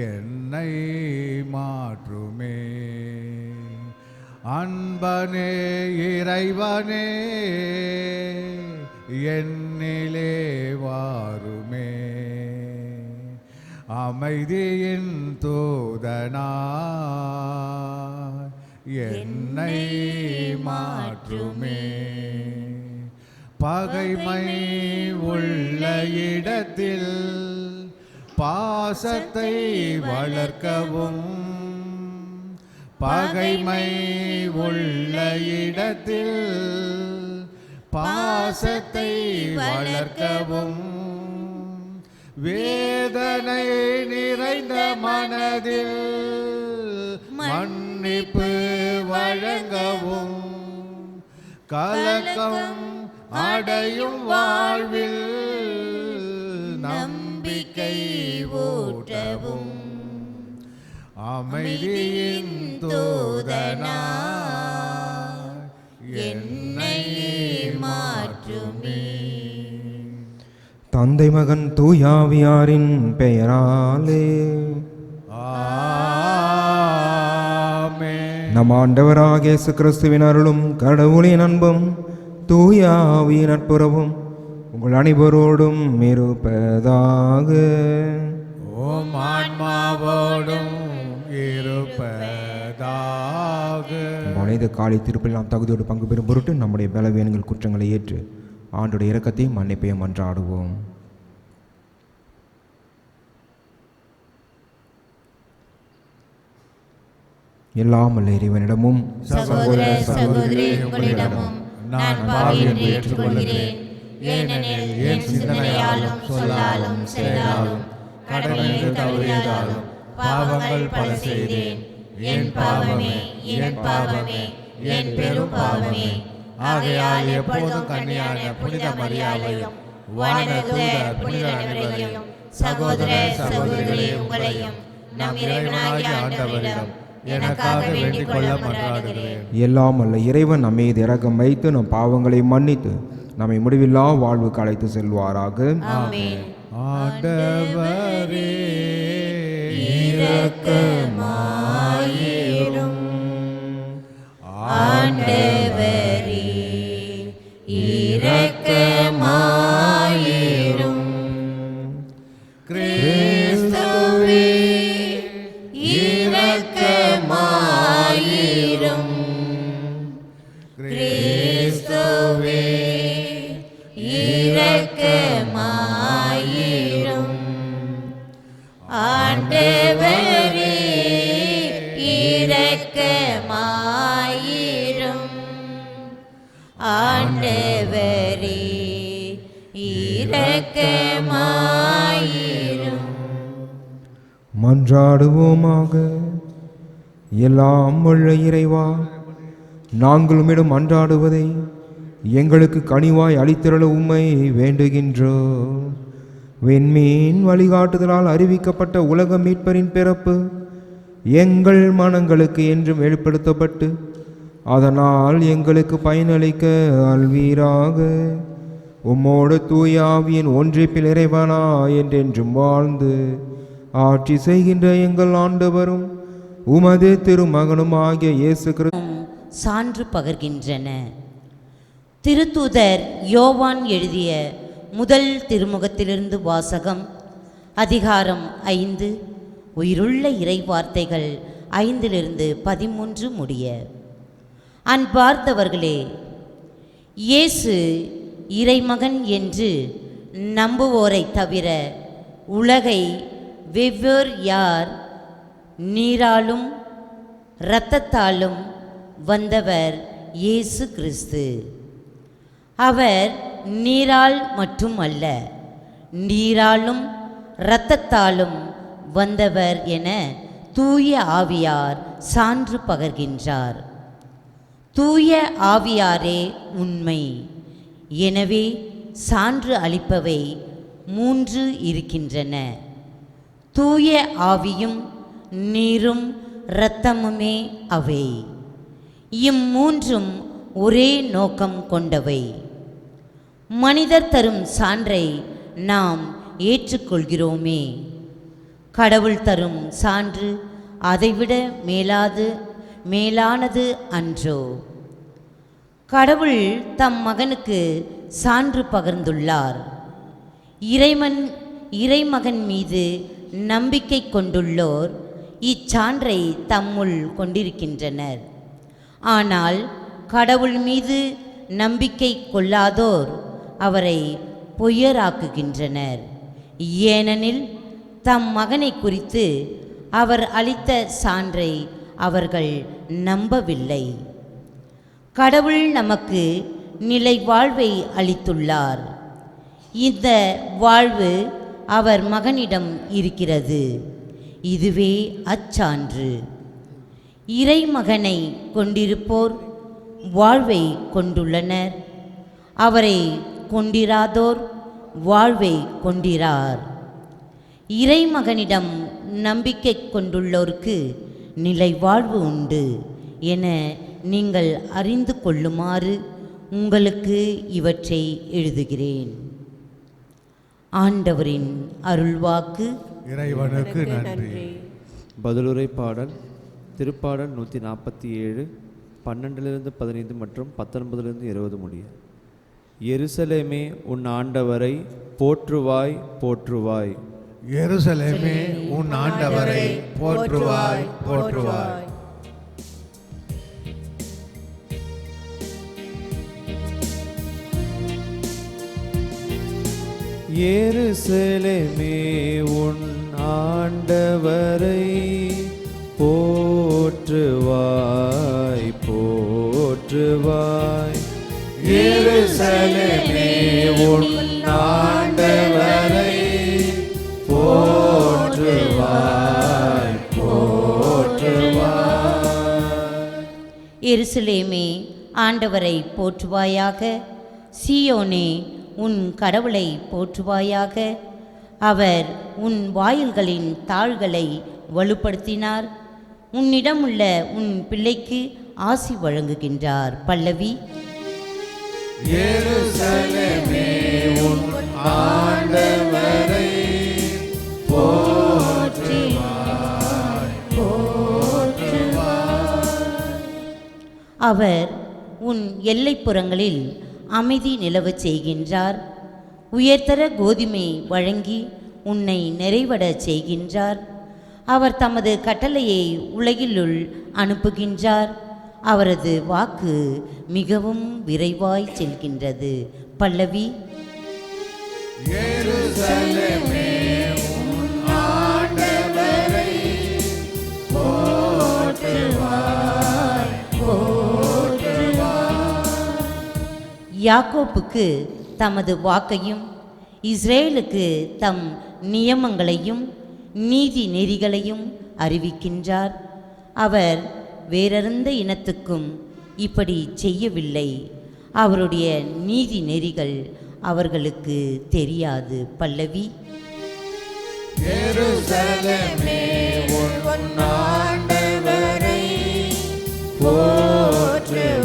என்னை மாற்றுமே. அன்பனே இறைவனே என்னிலே வாருமே. அமைதியின் தூதனாய் என்னை மாற்றுமே. பகைமை உள்ள இடத்தில் பாசத்தை வளர்க்கவும், பகைமை உள்ள இடத்தில் பாசத்தை வளர்க்கவும், வேதனை நிறைந்த மனதில் மன்னிப்பு வழங்கவும், கலக்கம் அடையும் வாழ்வில் நம்பிக்கை ஊட்டவும், அமைதியின் தூதனாய் என்னை மாற்றுமே. தந்தை மகன் தூயாவியாரின் பெயராலே ஆமென். நம் ஆண்டவராகிய இயேசு கிறிஸ்துவின் அருளும் கடவுளின் அன்பும் தூயாவியின் நட்புறவும் உங்கள் அனைவரோடும் இருப்பதாக. ஓம் ஆன்மாவோடும் இருப்பதாக. மனித காலை திருப்பில் நாம் தகுதியோடு பங்கு பெறும் பொருட்டு நம்முடைய பலவீனங்கள் குற்றங்களை ஏற்று ஆண்டுடைய இரக்கத்தையும் மன்னிப்பையும் மன்றாடுவோம். எல்லாம் வல்ல இறைவனிடமும் சகோதர சகோதரி உங்களிடமும் நான் பாவி என்று ஏற்றுக்கொள்கிறேன். ஏனெனில் என் சிந்தனையாலும் சொல்லாலும் செயலாலும் கடமையை தவறியதாலும் பாவங்கள் பல செய்தேன். என் பாவமே, என் பாவமே, என் பெரும் பாவமே. ஆகையால் எப்பொழுதும் கன்னியான புனித மரியாதையும் வானதூதர் புனித அனைவரையும் சகோதர சகோதரிகளே உங்களையும் நம் இறைவனாகிய ஆண்டவரிடம் எனக்காக வேண்டிக் கொள்ள மன்றாடுகிறேன். எல்லாம் வல்ல இறைவன் நம் மீது இரக்கம் வைத்து நம் பாவங்களை மன்னித்து நம்மை முடிவில்லா வாழ்வுக்கு அழைத்து செல்வாராக. ஆமென். ஆண்டவரே இரக்கமாயிரும். ஆண்டவரே இரக்கமாயிரும். கிறிஸ்துவே இரக்கமாயிரும். கிறிஸ்துவே இரக்கமாயிரும். ஆண்டவரே இரக்கமாயிரும். ஆண்டவரே இரக்கமாயிரும். மன்றாடுவோமாக. எல்லாம் வல்ல இறைவா, நாங்கள் உம்மிடம் மன்றாடுவதை எங்களுக்கு கனிவாய் அளித்திரள உம்மை வேண்டுகின்றோம். விண்மீன் வழிகாட்டுதலால் அறிவிக்கப்பட்ட உலக மீட்பரின் பிறப்பு எங்கள் மனங்களுக்கு என்றும் வெளிப்படுத்தப்பட்டு அதனால் எங்களுக்கு பயனளிக்க அல்வீராக. உம்மோடு தூயாவியின் ஒன்றிப்பில் இறைவனா என்றென்றும் வாழ்ந்து ஆட்சி செய்கின்ற எங்கள் ஆண்டவரும் உமது திருமகனும் ஆகிய இயேசு கிறிஸ்து சான்று பகர்கின்றன. திருத்தூதர் யோவான் எழுதிய முதல் திருமுகத்திலிருந்து வாசகம். அதிகாரம் 5, உயிருள்ள இறை வார்த்தைகள் 5-13 முடிய. அன்பார்ந்தவர்களே, இயேசு இறைமகன் என்று நம்புவோரை தவிர உலகை வெவ்வேறு யார் நீராலும் இரத்தத்தாலும் வந்தவர் இயேசு கிறிஸ்து. அவர் நீரால் மட்டுமல்ல, நீராலும் இரத்தத்தாலும் வந்தவர் என தூய ஆவியார் சான்று பகர்கின்றார். தூய ஆவியாரே உண்மை. எனவே சான்று அளிப்பவை 3 இருக்கின்றன. தூய ஆவியும் நீரும் இரத்தமுமே அவை. இம்மூன்றும் ஒரே நோக்கம் கொண்டவை. மனிதர் தரும் சான்றை நாம் ஏற்றுக்கொள்கிறோமே. கடவுள் தரும் சான்று அதைவிட மேலானது அன்றோ? கடவுள் தம் மகனுக்கு சான்று பகர்ந்துள்ளார். இறைமகன் மீது நம்பிக்கை கொண்டுள்ளோர் இச்சான்றை தம்முள் கொண்டிருக்கின்றனர். ஆனால் கடவுள் மீது நம்பிக்கை கொள்ளாதோர் அவரை பொய்யராக்குகின்றனர். ஏனெனில் தம் மகனை குறித்து அவர் அளித்த சான்றை அவர்கள் நம்பவில்லை. கடவுள் நமக்கு நிலை வாழ்வை அளித்துள்ளார். இந்த வாழ்வு அவர் மகனிடம் இருக்கிறது. இதுவே அச்சான்று. இறைமகனை கொண்டிருப்போர் வாழ்வை கொண்டுள்ளனர். அவரை கொண்டிராதோர் வாழ்வை கொண்டிரார். இறைமகனிடம் நம்பிக்கை கொண்டுள்ளோருக்கு நிலை வாழ்வு உண்டு என நீங்கள் அறிந்து கொள்ளுமாறு உங்களுக்கு இவற்றை எழுதுகிறேன். ஆண்டவரின் அருள்வாக்கு. இறைவனுக்கு நன்றி. பதிலுரை பாடல் திருப்பாடல் 147 12-15 மற்றும் 19-20 முடிய. எருசலேமே உன் ஆண்டவரை போற்றுவாய் போற்றுவாய். எருசலேமே உன் ஆண்டவரை போற்றுவாய் போற்றுவாய். எருசலேமே உன் ஆண்டவரை போற்றுவாய் போற்றுவாய். எருசலேமே உன் ஆண்டவரை போற்றுவாய் போற்றுவாய். எருசலேமே ஆண்டவரை போற்றுவாயாக. சீயோனே உன் கடவுளை போற்றுவாயாக. அவர் உன் வாயில்களின் தாள்களை வலுப்படுத்தினார். உன்னிடமுள்ள உன் பிள்ளைக்கு ஆசி வழங்குகின்றார். பல்லவி. எருசலேமே உன் ஆண்டவரை போற்றுவாய் போற்றுவாய். அவர் உன் எல்லைப்புறங்களில் அமைதி நிலவச் செய்கின்றார். உயர்தர கோதுமை வழங்கி உன்னை நிறைவடச் செய்கின்றார். அவர் தமது கட்டளையை உலகிலுள் அனுப்புகின்றார். அவரது வாக்கு மிகவும் விரைவாய் செல்கின்றது. பல்லவி. எருசலேமே உன் ஆண்டவரை போற்றுவாய் போற்றுவாய். யாக்கோப்புக்கு தமது வாக்கையும் இஸ்ரேலுக்கு தம் நியமங்களையும் நீதி நெறிகளையும் அறிவிக்கின்றார். அவர் வேறெந்த இனத்துக்கும் இப்படி செய்யவில்லை. அவருடைய நீதி நெறிகள் அவர்களுக்கு தெரியாது. பல்லவி. எருசலேமே உன் ஆண்டவரை போற்றுவாய்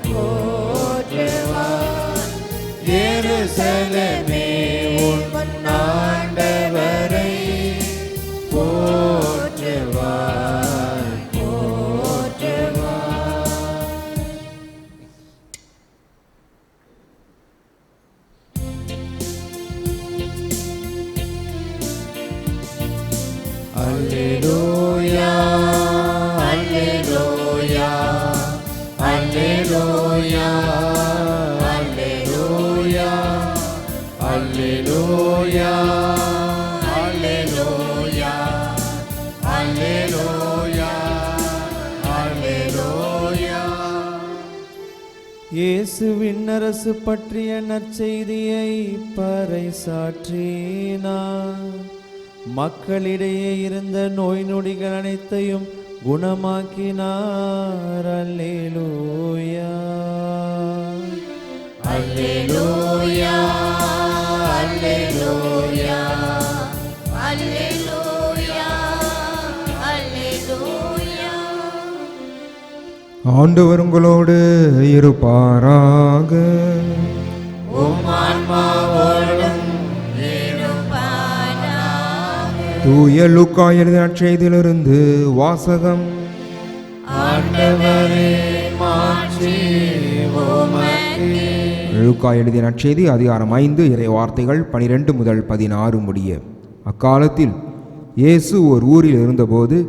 போற்றுவாய். எருசலேமே உன் ஆண்டவரை போற்றுவாய் போற்றுவாய். அல்லேலூயா அல்லேலூயா அல்லேலூயா அல்லேலூயா அல்லேலூயா அல்லேலூயா அல்லேலூயா அல்லேலூயா. இயேசுவின் அரசு பற்றிய நற்செய்தியை பறைசாற்றினார். மக்களிடையே இருந்த நோய் நொடிகள் அனைத்தையும் குணமாக்கினார். அல்லேலூயா அல்லேலூயா அல்லேலூயா அல்லேலூயா அல்லேலூயா. ஆண்டவர் உங்களோடு இருப்பாராக. உம் ஆன்மாவோடும் இருப்பாராக. தூய லூக்கா எழுதின நற்செய்தியிலிருந்து வாசகம். ஆண்டவரே மாட்சி உமக்கே. லூக்கா எழுதிய நற்செய்தி அதிகாரம் 5 இறை வார்த்தைகள் 12 முதல் 16 முடிய. அக்காலத்தில் இயேசு ஓர் ஊரில் இருந்தபோது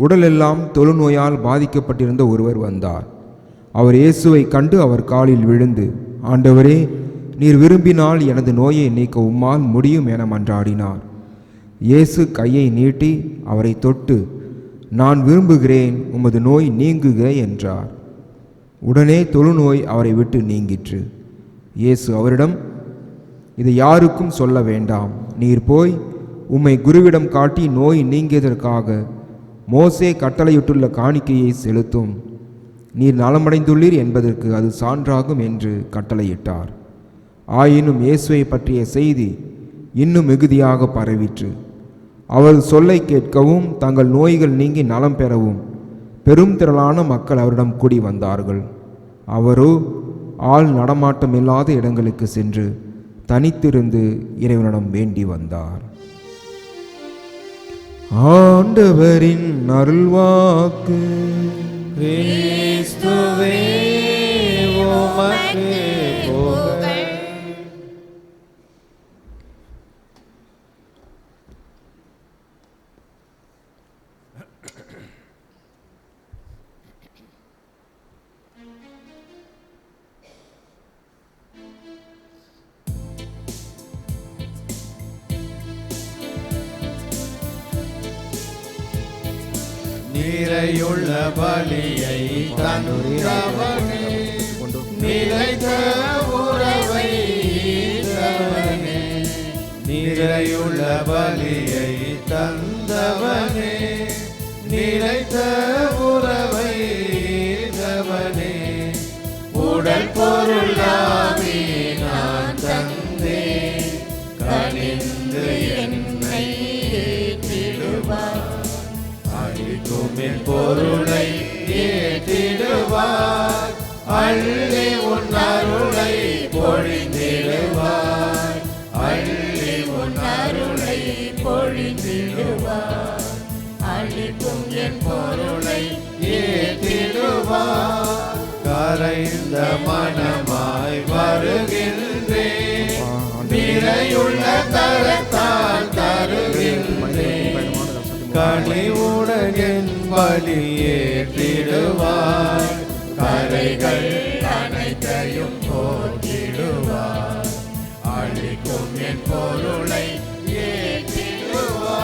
உடலெல்லாம் தொழுநோயால் பாதிக்கப்பட்டிருந்த ஒருவர் வந்தார். அவர் இயேசுவை கண்டு அவர் காலில் விழுந்து, ஆண்டவரே, நீர் விரும்பினால் எனது நோயை நீக்க உம்மால் முடியும் என மன்றாடினார். இயேசு கையை நீட்டி அவரை தொட்டு, நான் விரும்புகிறேன், உமது நோய் நீங்குக என்றார். உடனே தொழுநோய் அவரை விட்டு நீங்கிற்று. இயேசு அவரிடம், இதை யாருக்கும் சொல்ல வேண்டாம். நீர் போய் உம்மை குருவிடம் காட்டி நோய் நீங்கியதற்காக மோசே கட்டளையிட்டுள்ள காணிக்கையை செலுத்தும். நீர் நலமடைந்துள்ளீர் என்பதற்கு அது சான்றாகும் என்று கட்டளையிட்டார். ஆயினும் இயேசுவை பற்றிய செய்தி இன்னும் மிகுதியாக பரவிற்று. அவர் சொல்லை கேட்கவும் தங்கள் நோய்கள் நீங்கி நலம் பெறவும் பெரும் திரளான மக்கள் அவரிடம் கூடி வந்தார்கள். அவரோ ஆள் நடமாட்டம் இல்லாத இடங்களுக்கு சென்று தனித்திருந்து இறைவனிடம் வேண்டி வந்தார். ஆண்டவரின் அருள்வாக்கு. கிறிஸ்துவே உமக்கு புகழ். நிறையுள்ள பலியை தந்தவனே, நிலைத்த உறவை ஈந்தவனே. நிறையுள்ள பலியை தந்தவனே, நிலைத்த உறவை ஈந்தவனே. உடல் பொருளாவி நான் தந்தேன், கனிந்து என்னை ஏற்றிடுவார். அழிக்குமின் பொருளை ஏற்றிடுவார், அள்ளி உன் அருளை பொழிந்திடுவார். அள்ளி உன் அருளை பொழிந்திடுவார். அழிக்கும் என் பொருளை ஏற்றிடுவார். கரைந்த மனமாய் வருகின்றேன், நிறையுள்ள கரத்தால் தருகின்றேன். கனிவுடன் என் பலி ஏற்றிடுவார். கரைகள் அனைத்தையும் போக்கிடுவார். அழிக்கும் என் பொருளை ஏற்றிடுவார்.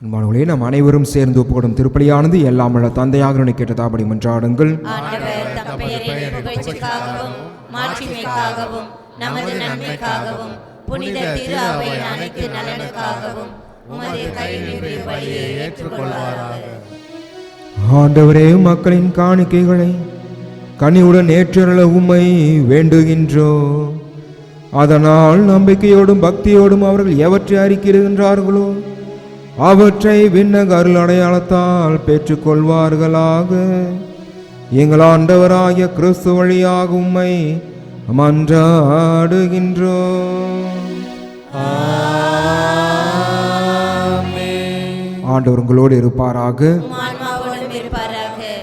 அன்பானவர்களே, நாம் அனைவரும் சேர்ந்து ஒப்புக்கொடும் திருப்பலியானது எல்லாம் உள்ள தந்தையாக கேட்டதாபடி மன்றாடுங்கள். ஆண்டவர் தம் பெயரின் புகழ்ச்சிக்காகவும் மாட்சிமைக்காகவும் நமது நன்மைக்காகவும் புனித திரு அவையின் அனைத்து நலனுக்காகவும் உமது கையிலிருந்து வழியை ஏற்றுக்கொள்வாராக. ஆண்டவரே, மக்களின் காணிக்கைகளை கனிவுடன் ஏற்றருள உம்மை வேண்டுகின்றோ. அதனால் நம்பிக்கையோடும் பக்தியோடும் அவர்கள் எவற்றை அறிக்கையிடுகின்றார்களோ அவற்றை விண்ணக அருள் அடையாளத்தால் பெற்றுக்கொள்வார்களாக. எங்கள் ஆண்டவராகிய கிறிஸ்து வழியாக உம்மை மன்றாடுகின்றோம். ஆண்டவர் உங்களோடு இருப்பாராக.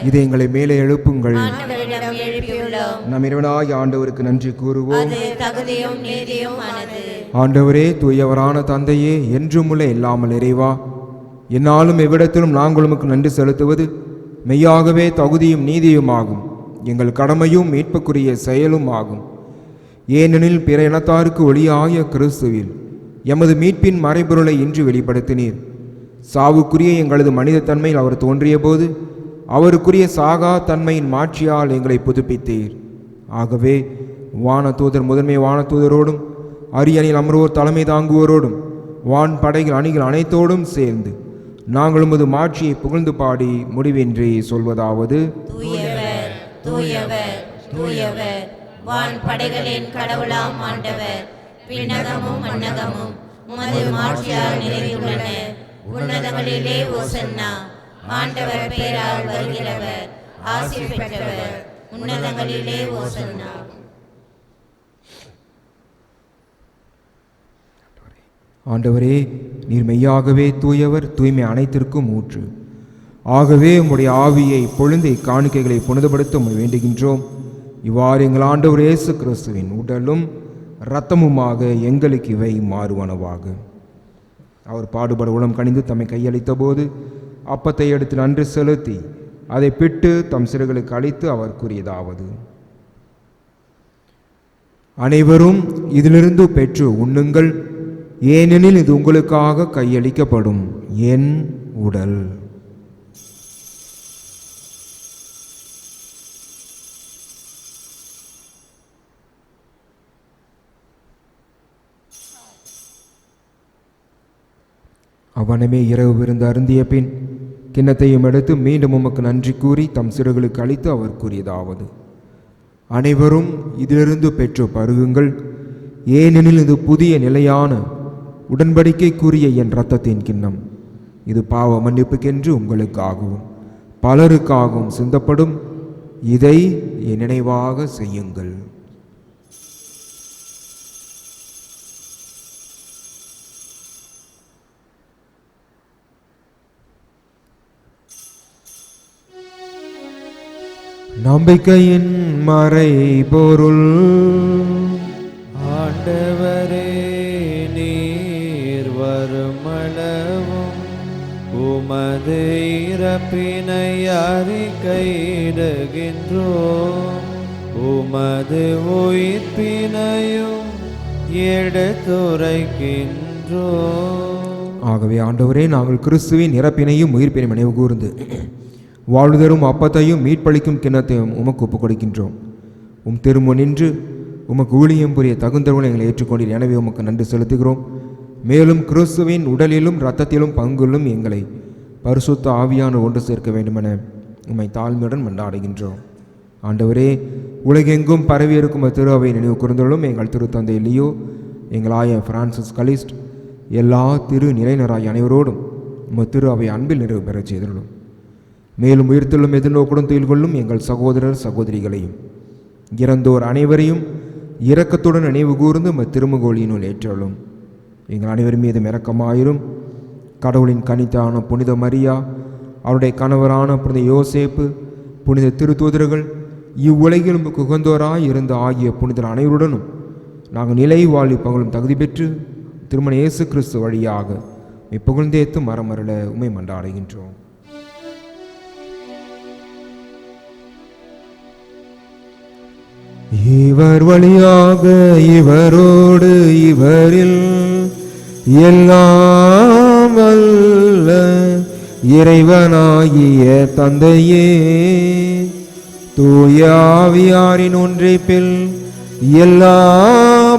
இதை எங்களை மேலே எழுப்புங்கள். நம் இறைவனாகிய ஆண்டவருக்கு நன்றி கூறுவோம். ஆண்டவரே, தூயவரான தந்தையே, என்றும் உள்ள இல்லாமல் இறைவா, என்னாலும் எவ்விடத்திலும் நாங்கள் உமக்கு நன்றி செலுத்துவது மெய்யாகவே தகுதியும் நீதியுமாகும், எங்கள் கடமையும் மீட்புக்குரிய செயலும் ஆகும். ஏனெனில் பிற இனத்தாருக்கு ஒளியாகிய கிறிஸ்துவில் எமது மீட்பின் மறைபொருளை இன்று வெளிப்படுத்தினீர். சாவுக்குரிய எங்களது மனிதத்தன்மையில் அவர் தோன்றிய போது அவருக்குரிய சாகா தன்மையின் மாட்சியால் எங்களை புதுப்பித்தீர். ஆகவே வானதூதர் முதன்மை வானதூதரோடும் அரியணையில் அமர்வோர் தலைமை தாங்குவோரோடும் வான் படைகள் அணிகள் அனைத்தோடும் சேர்ந்து நாங்கள் உமது மாட்சியை புகழ்ந்து பாடி முடிவின்றி சொல்வதாவது: தூயவர் தூயவர் தூயவர், வான் படைகளின் கடவுளாம் ஆண்டவர். விண்ணகமும் மண்ணகமும் உமது மாட்சியால் நிறைந்துள்ளன. உன்னதங்களிலே ஓசன்னா. ஆண்டவர் பெயரால் வருகிறவர் ஆசி பெற்றவர். உன்னதங்களிலே ஓசன்னா. ஆண்டவரே, நீர் மெய்யாகவே தூயவர், தூய்மை அனைத்திற்கும் ஊற்று. ஆகவே உம்முடைய ஆவியை பொழுந்து இக்காணிக்கைகளை புனிதப்படுத்த உம்மை வேண்டுகின்றோம். இவ்வாறு எங்கள் ஆண்டவர் இயேசு கிறிஸ்துவின் உடலும் இரத்தமுமாக எங்களுக்கு இவை மாறுவனவாக. அவர் பாடுபட உளம் கனிந்து தம்மை கையளித்த போது அப்பத்தை எடுத்து நன்றி செலுத்தி அதை பிட்டு தம் சிறுகளுக்கு அளித்து அவர் கூறியதாவது: அனைவரும் இதிலிருந்து பெற்று உண்ணுங்கள், ஏனெனில் இது உங்களுக்காக கையளிக்கப்படும் என் உடல். அவனமே இரவு விருந்து அருந்திய பின் கிண்ணத்தையும் எடுத்து மீண்டும் உமக்கு நன்றி கூறி தம் சிறுகளுக்கு அளித்து அவர் கூறியதாவது: அனைவரும் இதிலிருந்து பெற்று பருகுங்கள், ஏனெனில் இது புதிய நிலையான உடன்படிக்கைக்குரிய என் இரத்தத்தின் கிண்ணம். இது பாவ மன்னிப்புக்கென்று உங்களுக்காகவும் பலருக்காகவும் சிந்தப்படும். இதை என் நினைவாக செய்யுங்கள். நம்பிக்கையின் மறைபொருள். ஆண்டவரே, நீர் வருமளவும் உமது இறப்பினை அறிக்கையிடுகின்றோம், உமது உயிர்ப்பினையும் எடுத்துரைக்கின்றோம். ஆகவே ஆண்டவரே, நாங்கள் கிறிஸ்துவின் இறப்பினையும் உயிர்ப்பினையும் நினைவு கூர்ந்து வாழ்தரும் அப்பத்தையும் மீட்பளிக்கும் கிண்ணத்தையும் உமக்கு ஒப்புக் கொடுக்கின்றோம். திருமுன் நின்று உமக்கு ஊழியம் புரிய தகுந்தவர்களை எங்களை ஏற்றுக்கொண்டீர். எனவே உமக்கு நன்றி செலுத்துகிறோம். மேலும் கிறிஸ்துவின் உடலிலும் இரத்தத்திலும் பங்குள்ளும் எங்களை பரிசுத்த ஆவியான ஒன்று சேர்க்க வேண்டுமென உம்மை தாழ்மையுடன் மன்றாடுகின்றோம். ஆண்டவரே, உலகெங்கும் பரவி இருக்கும் திரு அவை நினைவு கூர்ந்தலும் எங்கள் திருத்தந்தை லியோ, எங்கள் ஆய பிரான்சிஸ் கலிஸ்ட், எல்லா திரு நிலையினராய் அனைவரோடும் திரு அவை அன்பில் நிறைவு பெறச் செய்துள்ளோம். மேலும் உயிர்த்தெழும் எதிர்நோக்குடன் துயில் கொள்ளும் எங்கள் சகோதரர் சகோதரிகளையும் இறந்தோர் அனைவரையும் இரக்கத்துடன் நினைவு கூர்ந்து திருமுகோளியினுள் ஏற்றலும். எங்கள் அனைவர் மீதும் இரக்கமாயிரும். கடவுளின் கனித்தான புனித மரியா, அவருடைய கணவரான புனித யோசேப்பு, புனித திருத்தூதர்கள், இவ்வுலகிலும் உகந்தோராய் இருந்த ஆகிய புனிதர் அனைவருடனும் நாங்கள் நிலை வாழ்வி பகலும் தகுதி பெற்று திருமண இயேசு கிறிஸ்து வழியாக புகழ்ந்தேத்து மரமருள உம்மை மன்றாடுகின்றோம். இவர் வழியாக இவரோடு இவரில் எல்லாம் வல்ல இறைவனாகிய தந்தையே, தூய ஆவியாரின் ஒன்றைப்பில் எல்லா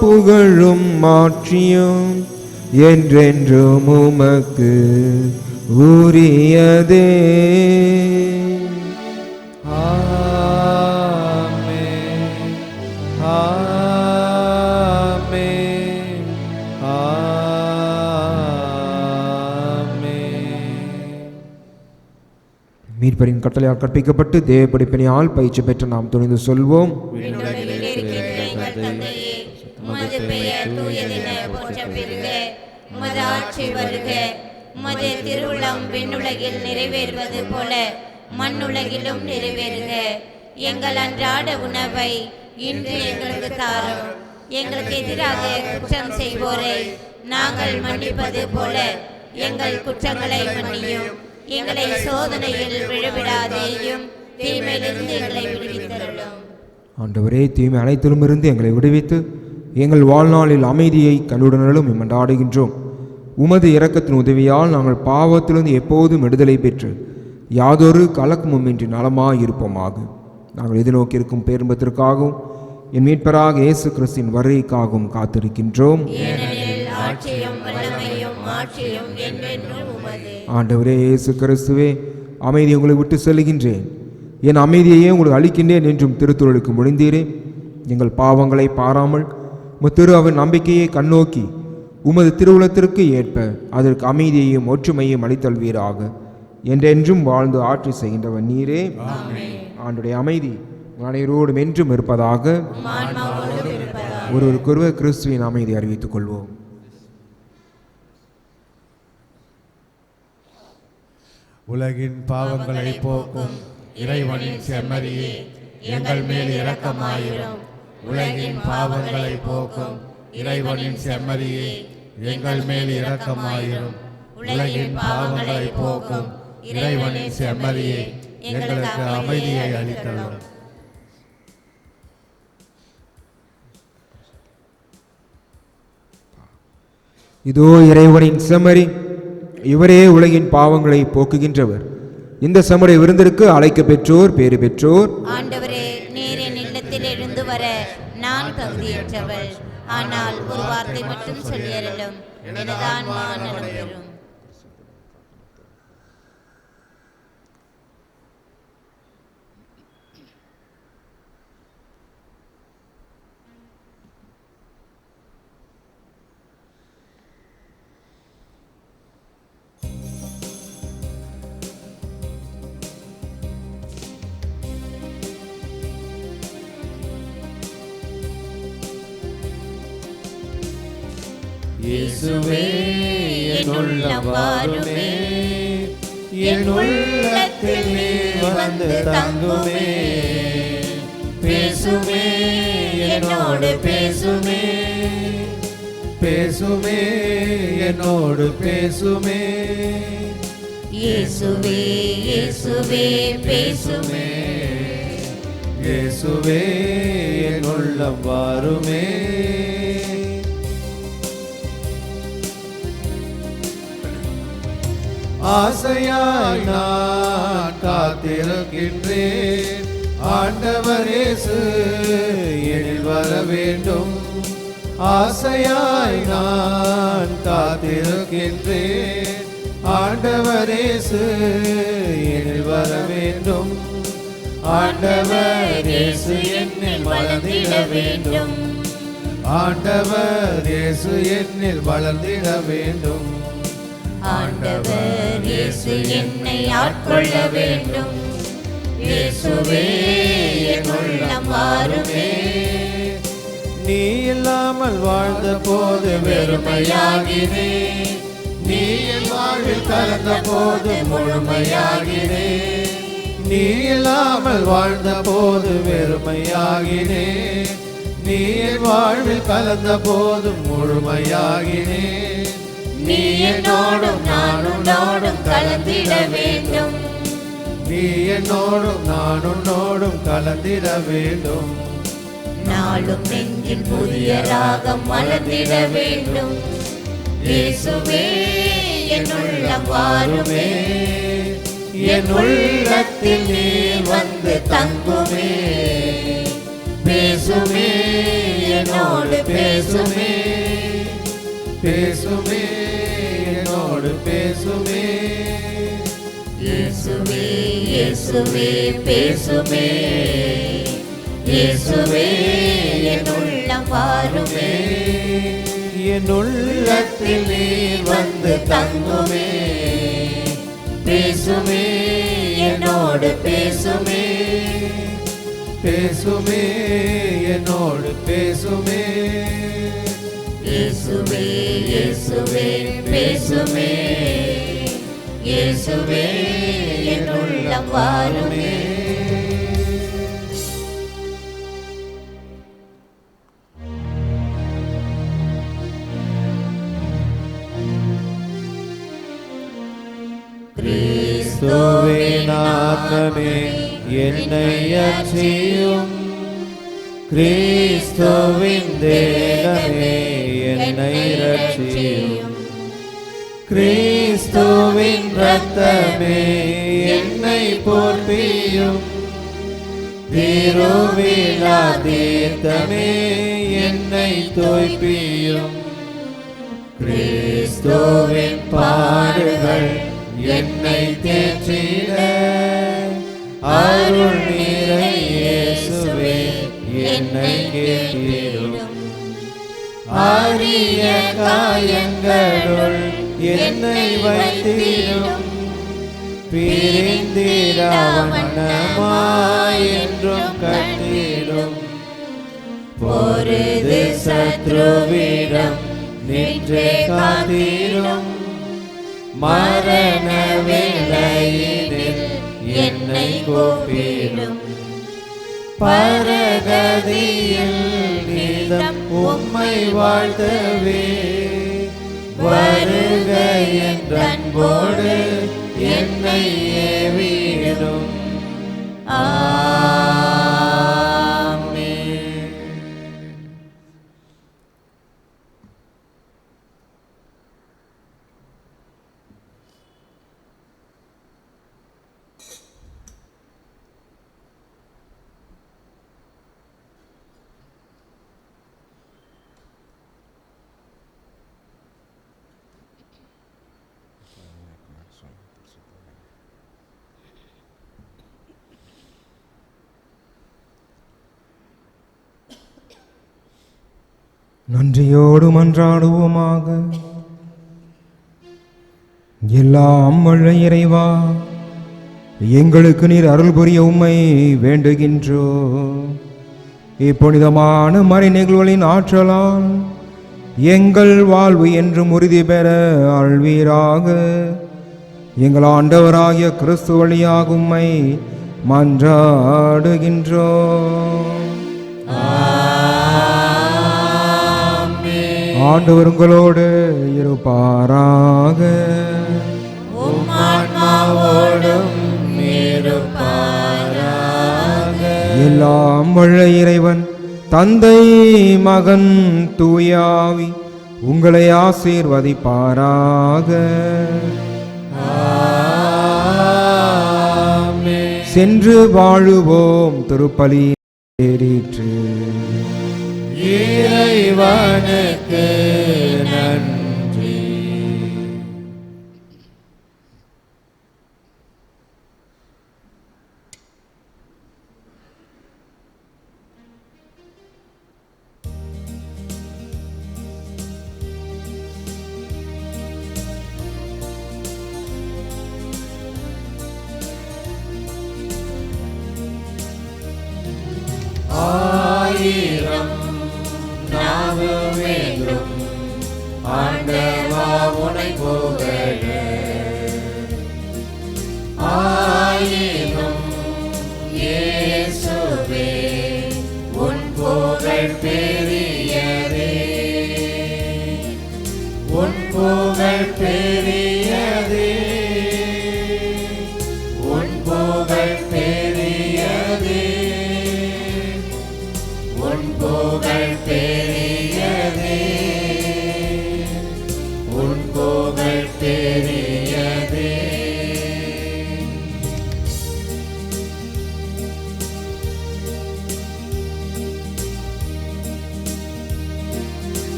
புகழும் மாற்றியும் என்றென்றும் உமக்கு உரியதே. மீட்பரின் கட்டளையால் கற்பிக்கப்பட்டு தேவ படிப்பினையால் பயிற்சி பெற்ற நாம் துணிந்து சொல்வோம்: உமது பெயர் தூயதென போற்றப் பெறுக, உமது ஆட்சி வருக, உமது திருவுளம் விண்ணுலகில் நிறைவேறுவது போல மண்ணுலகிலும் நிறைவேறுக. எங்கள் அன்றாட உணவை இன்று எங்களுக்கு தாரும். எங்களுக்கு எதிராக குற்றம் செய்வோரை நாங்கள் மன்னிப்பது போல எங்கள் குற்றங்களை மன்னியும். எங்களை சோதனையில் விழவிடாதேயும், தீமையிலிருந்து எங்களை விடுவித்தருளும். ஆண்டவரே, தீமை அனைத்திலும் இருந்து எங்களை விடுவித்து எங்கள் வாழ்நாளில் அமைதியை கண்டுடனும் மன்றாடுகின்றோம். உமது இரக்கத்தின் உதவியால் நாங்கள் பாவத்திலிருந்து எப்போதும் விடுதலை பெற்று யாதொரு கலக்கமும் இன்றி நலமாயிருப்போமாக. நாங்கள் எதிர்நோக்கியிருக்கும் பேரும்பத்திற்காகவும் என் மீட்பராக இயேசு கிறிஸ்துவின் வருகைக்காகவும் காத்திருக்கின்றோம். ஆண்டவரே இயேசு கிறிஸ்துவே, அமைதி உங்களை விட்டு செல்கின்றேன், என் அமைதியையே உங்களுக்கு அளிக்கின்றேன் என்றும் திருத்துறளுக்கு முடிந்தீரே. எங்கள் பாவங்களை பாராமல் திரு அவன் நம்பிக்கையை கண்ணோக்கி உமது திருவுளத்திற்கு ஏற்ப அதற்கு அமைதியையும் ஒற்றுமையும் அளித்தல்வீராக. என்றென்றும் வாழ்ந்து ஆட்சி செய்கின்றவன் நீரே. ஆண்டுடைய அமைதி அனைவரோடும் என்றும் இருப்பதாக. ஒருவருக்கொருவர் கிறிஸ்துவின் அமைதி அறிவித்துக் கொள்வோம். உலகின் பாவங்களை போக்கும் இறைவனின் செம்மறியே, எங்கள் மேல் இரக்கமாயிரும். உலகின் பாவங்களை போக்கும் இறைவனின் செம்மறியே, எங்கள் மேல் இரக்கமாயிரும். உலகின் பாவங்களை போக்கும் இறைவனின் செம்மறியே, எங்களுக்கு அமைதியை அளித்தருளும். இதோ இறைவனின் செம்மறி, இவரே உலகின் பாவங்களை போக்குகின்றவர். இந்த செம்மறி விருந்திற்கு அழைக்க பெற்றோர் பேறு பெற்றோர். ஆண்டவரே, நீர் என் இல்லத்தில் எழுந்து வர நான் தகுதியற்றவள். ஆனால் ஒரு வார்த்தை மட்டும் சொல்லியருளும், எனது ஆன்மா நலம் பெறும். இயேசுவே என் உள்ளம் வாருமே, என் உள்ளத்தில் நீர் வந்து தங்குமே. பேசுமே, என்னோடு பேசுமே, பேசுமே, என்னோடு பேசுமே. இயேசுவே இயேசுவே பேசுமே, இயேசுவே என் உள்ளம் வாருமே. ஆசையாய் நான் காத்திருக்கின்றேன், ஆண்டவர் இயேசு எனில் வர வேண்டும். ஆசையாய் நான் காத்திருக்கின்றேன், ஆண்டவர் இயேசு எனில் வர வேண்டும். ஆண்டவர் இயேசு என்னில் வளர்ந்திட வேண்டும். ஆண்டவர் இயேசு என்னில் வளர்ந்திட வேண்டும். ஆண்டவர் இயேசு என்னை ஆட்கொள்ள வேண்டும். இயேசுவே என் உள்ளம் வாருமே. நீ இல்லாமல் வாழ்ந்த போது வெறுமையாகினேன், நீ என் வாழ்வில் கலந்த போது முழுமையாகினேன். நீ இல்லாமல் வாழ்ந்த போது வெறுமையாகினேன், நீ என் வாழ்வில் கலந்த போது முழுமையாகினேன். நீ என்னோடும் நான் உன்னோடும் கலந்திட வேண்டும். நீ என்னோடும் நான் உன்னோடும் கலந்திட வேண்டும். நாளும் நெஞ்சில் புதிய ராகம் மலர்ந்திட வேண்டும். இயேசுவே என் உள்ளம் வாருமே, என் உள்ளத்தில் நீர் வந்து தங்குமே. பேசுமே, என்னோடு பேசுமே, பேசுமே, என்னோடு பேசுமே. இயேசுவே இயேசுவே பேசுமே, இயேசுவே என் உள்ளம் வாருமே. என் உள்ளத்தில் நீர் வந்து தங்குமே. பேசுமே, என்னோடு பேசுமே, பேசுமே, என்னோடு பேசுமே. இயேசுவே இயேசுவே பேசுமே, இயேசுவே என் உள்ளம் வாருமே. கிறிஸ்துவின் ஆத்மமே என்னை அச்சியும், கிறிஸ்துவின் தேகமே என்னை ரட்சியும். கிறிஸ்துவின் இரத்தமே என்னை போற்றியும், திருவிழா தீர்த்தமே என்னை தோய்ப்பியும். கிறிஸ்துவின் பாடுகள் என்னை தேற்றிட, அருள் நீரை இயேசுவே என்னை கேட்டிடும். ஆரிய காயங்களுள் என்னை வைத்திடும், பிரிந்திடா வண்ணமாய் என்றும் கட்டிடும். பொருது சத்ருவிடம் நின்றே காத்திடும், மரண வேளையினில் என்னை கூப்பிடும். பரகதியில் நீதம் உம்மை வாழ்த்தவே வருக என் அன்போடு என்னை ஏவிடும். நன்றியோடு மன்றாடுவோமாக. எல்லாம் வல்ல இறைவா, எங்களுக்கு நீர் அருள் புரிய உம்மை வேண்டுகின்றோ. இப்புனிதமான மறை நிகழ்வுகளின் ஆற்றலால் எங்கள் வாழ்வு என்றும் உறுதி பெற அருள்வீராக. எங்கள் ஆண்டவராகிய கிறிஸ்து வழியாக உம்மை மன்றாடுகின்றோ. ஆண்டவர் உங்களோடு இருப்பாராக. உம் ஆன்மாவோடும் இருப்பாராக. எல்லாம் வல்ல இறைவன் தந்தை மகன் தூயாவி உங்களை ஆசீர்வதிப்பாராக. சென்று வாழுவோம். திருப்பலி ஏறிற்று. இறைவனுக்கு நன்றி. ஆயிரம் நாவு வேண்டும் ஆண்டவா உனை புகழ. ஆயினும் இயேசுவே உன் புகழ் பெரியதே. உன் புகழ் பெரியதே. உன் புகழ் பெரியதே. உன் புகழ் பெரியதே. உன் புகழ் பெரியதே.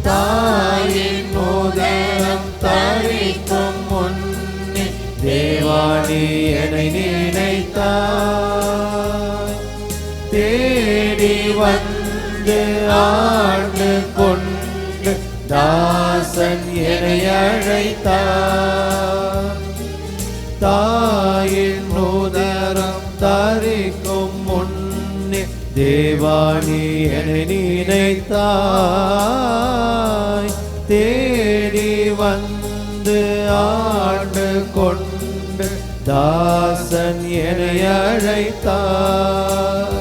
தாயின் உதரம் தரிக்கும் முன்னே தேவானி என்னை நினைத்தாய். தேடி வந்து ஆண்டு கொண்டு தாசன் என்னை அழைத்தார். தாயின் உதரம் தரிக்கும் முன்னே தேவானி என்னை நினைத்தாய். தேடி வந்து ஆண்டு கொண்டு தாசன் என்னை அழைத்தார்.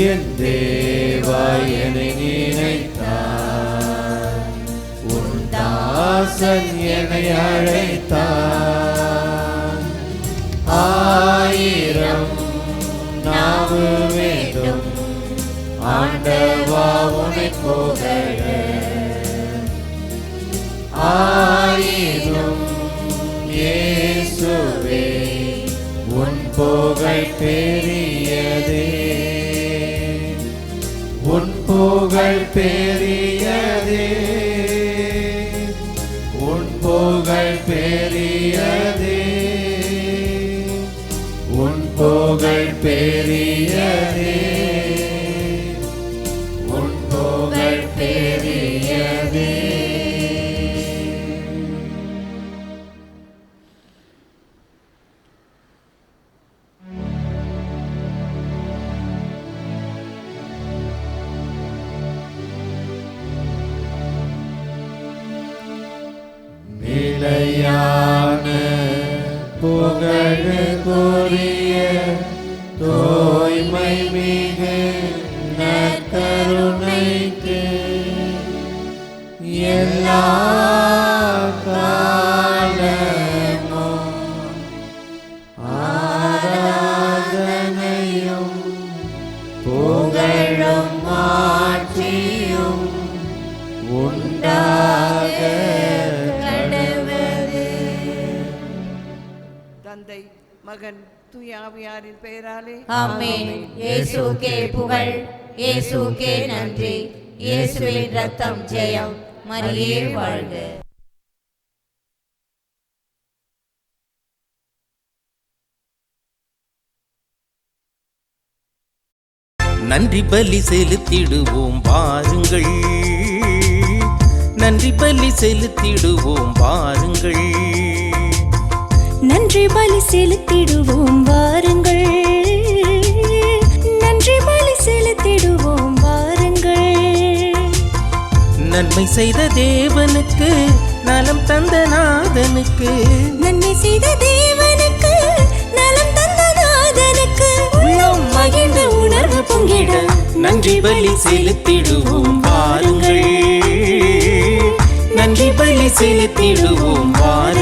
என் தேவா என்னை நினைத்தார். உன் தாசன் என்னை அழைத்தார். ஆயிரம் நாவு வேண்டும் ஆண்டவா உனை புகழ. ஆயினும் இயேசுவே உன் புகழ் பெரியதே. உன் புகழ் பெரியதே. உன் புகழ் பெரியதே. உன் புகழ் பெரியதே. உன் புகழ் பெரியதே. மிகு நற்கருணைக்கு எல்லா காலமும் ஆராதனையும் புகழும் மாட்சியும் உண்டாக கடவுளே. தந்தை, மகன், தூய ஆவியாரின் பெயராலே ஆமென். இயேசுவுக்கே புகழ், இயேசுவுக்கே நன்றி. இயேசுவின் ரத்தம் ஜெயம். மரியே வாழ்க. நன்றி பலி செலுத்திடுவோம் வாருங்கள், நன்றி பலி செலுத்திடுவோம் வாருங்கள், நன்றி பலி செலுத்திடுவோம் வாருங்கள், நன்றி பலி செலுத்திடுவோம் வாருங்கள். நன்மை செய்த தேவனுக்கு, நலம் தந்த நாதனுக்கு, நன்மை செய்த தேவனுக்கு, நலம் தந்த நாதனுக்கு, உள்ளம் மகிழ்ந்த உணர்வு பொங்கிட நன்றி பலி செலுத்திடுவோம் வாருங்கள், நன்றி பலி செலுத்திடுவோம் வாருங்கள்.